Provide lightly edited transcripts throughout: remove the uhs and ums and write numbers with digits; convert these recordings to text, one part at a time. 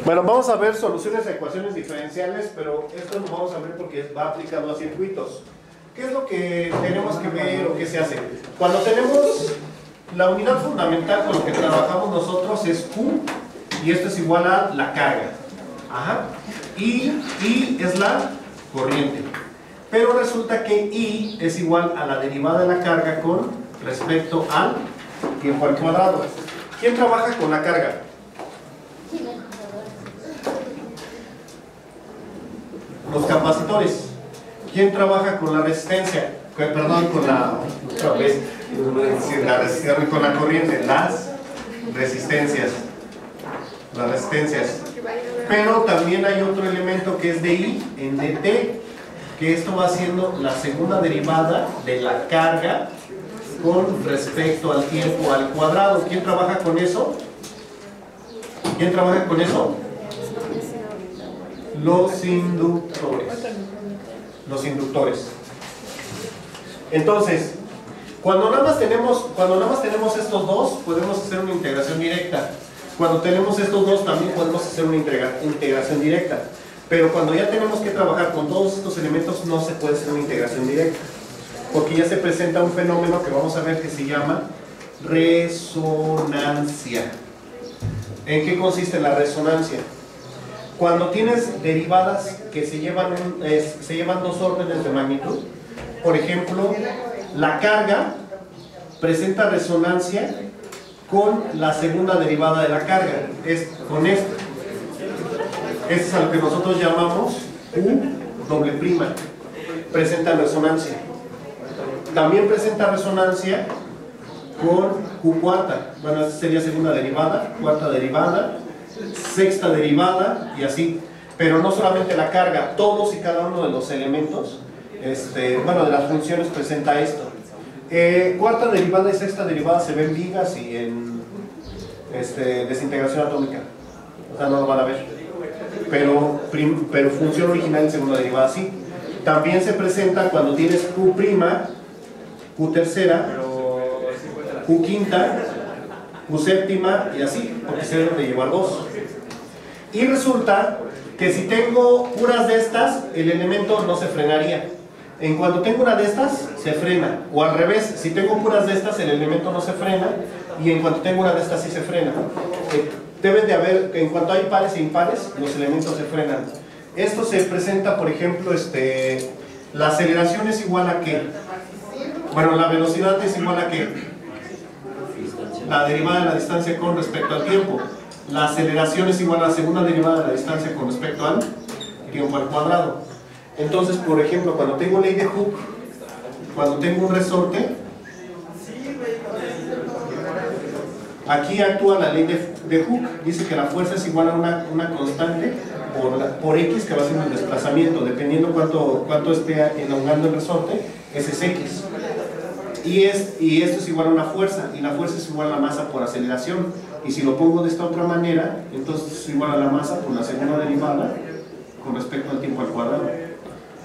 Bueno, vamos a ver soluciones a ecuaciones diferenciales, pero esto lo vamos a ver porque va aplicado a circuitos. ¿Qué es lo que tenemos que ver o qué se hace? Cuando tenemos la unidad fundamental con lo que trabajamos nosotros es Q, y esto es igual a la carga. Ajá. Y I es la corriente. Pero resulta que I es igual a la derivada de la carga con respecto al tiempo al cuadrado. ¿Quién trabaja con la carga? Los capacitores. ¿Quién trabaja con la resistencia? Perdón, con la con la corriente. Las resistencias. Las resistencias. Pero también hay otro elemento que es de I en dt, que esto va siendo la segunda derivada de la carga con respecto al tiempo al cuadrado. ¿Quién trabaja con eso? ¿Quién trabaja con eso? Los inductores. Los inductores. Entonces, cuando nada más tenemos estos dos, podemos hacer una integración directa. Cuando tenemos estos dos, también podemos hacer una integración directa. Pero cuando ya tenemos que trabajar con todos estos elementos, no se puede hacer una integración directa. Porque ya se presenta un fenómeno que vamos a ver que se llama resonancia. ¿En qué consiste la resonancia? Cuando tienes derivadas que se llevan dos órdenes de magnitud, por ejemplo, la carga presenta resonancia con la segunda derivada de la carga, es con esto. Este es a lo que nosotros llamamos U doble prima. Presenta resonancia. También presenta resonancia con Q cuarta. Bueno, esta sería segunda derivada, cuarta derivada, sexta derivada y así. Pero no solamente la carga, todos y cada uno de los elementos, de las funciones presenta esto. Cuarta derivada y sexta derivada se ven vigas y en desintegración atómica. O sea, no lo van a ver. Pero función original en segunda derivada sí. También se presenta cuando tienes Q', Q tercera, Q quinta, Q séptima y así, porque se deben de llevar dos. Y resulta que si tengo puras de estas, el elemento no se frenaría. En cuanto tengo una de estas, se frena. O al revés, si tengo puras de estas, el elemento no se frena. Y en cuanto tengo una de estas, sí se frena. Deben de haber, en cuanto hay pares e impares, los elementos se frenan. Esto se presenta, por ejemplo, la aceleración es igual a ¿qué? Bueno, la velocidad es igual a ¿qué? La derivada de la distancia con respecto al tiempo. La aceleración es igual a la segunda derivada de la distancia con respecto al tiempo al cuadrado. Entonces, por ejemplo, cuando tengo ley de Hooke, cuando tengo un resorte, aquí actúa la ley de Hooke. Dice que la fuerza es igual a una constante por X, que va a ser un desplazamiento. Dependiendo cuánto esté elongando el resorte, ese es X. Y esto es igual a una fuerza, y la fuerza es igual a la masa por aceleración. Y si lo pongo de esta otra manera, entonces es igual a la masa por la segunda derivada con respecto al tiempo al cuadrado.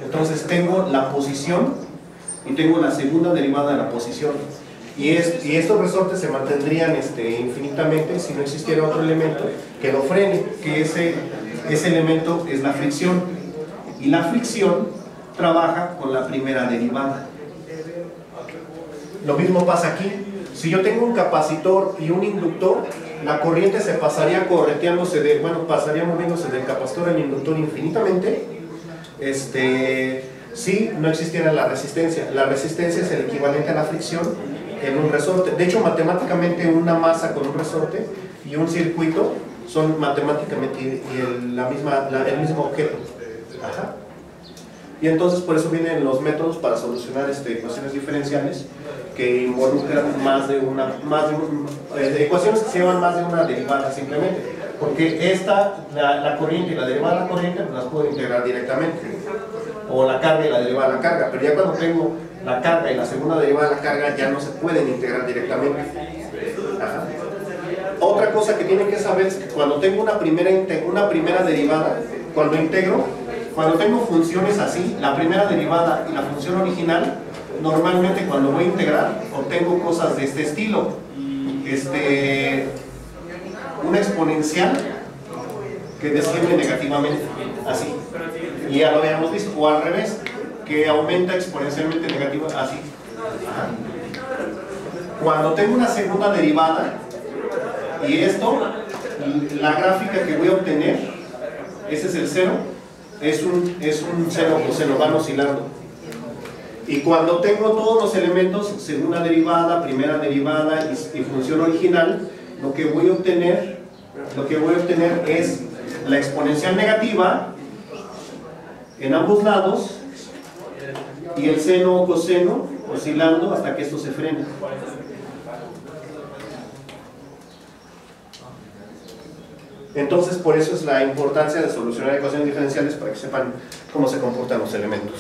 Entonces tengo la posición y tengo la segunda derivada de la posición. Y estos resortes se mantendrían infinitamente si no existiera otro elemento que lo frene, que ese elemento es la fricción. Y la fricción trabaja con la primera derivada. Lo mismo pasa aquí. Si yo tengo un capacitor y un inductor, la corriente se pasaría correteándose pasaría moviéndose del capacitor al inductor infinitamente. Si no existiera la resistencia. La resistencia es el equivalente a la fricción en un resorte. De hecho, matemáticamente una masa con un resorte y un circuito son matemáticamente el mismo objeto. Ajá. Y entonces por eso vienen los métodos para solucionar ecuaciones diferenciales que involucran ecuaciones que se llevan más de una derivada simplemente, porque la corriente y la derivada de la corriente las puedo integrar directamente, o la carga y la derivada de la carga, pero ya cuando tengo la carga y la segunda derivada de la carga ya no se pueden integrar directamente. Ajá. Otra cosa que tienen que saber es que cuando tengo una primera derivada, cuando tengo funciones así, la primera derivada y la función original, normalmente cuando voy a integrar obtengo cosas de este estilo. Una exponencial que desciende negativamente, así. Y ya lo habíamos visto, o al revés, que aumenta exponencialmente negativo, así. Ajá. Cuando tengo una segunda derivada, y esto, la gráfica que voy a obtener, ese es el cero, es un seno coseno, van oscilando. Y cuando tengo todos los elementos, segunda derivada, primera derivada y función original, lo que voy a obtener es la exponencial negativa en ambos lados y el seno o coseno oscilando hasta que esto se frene. Entonces, por eso es la importancia de solucionar ecuaciones diferenciales, para que sepan cómo se comportan los elementos.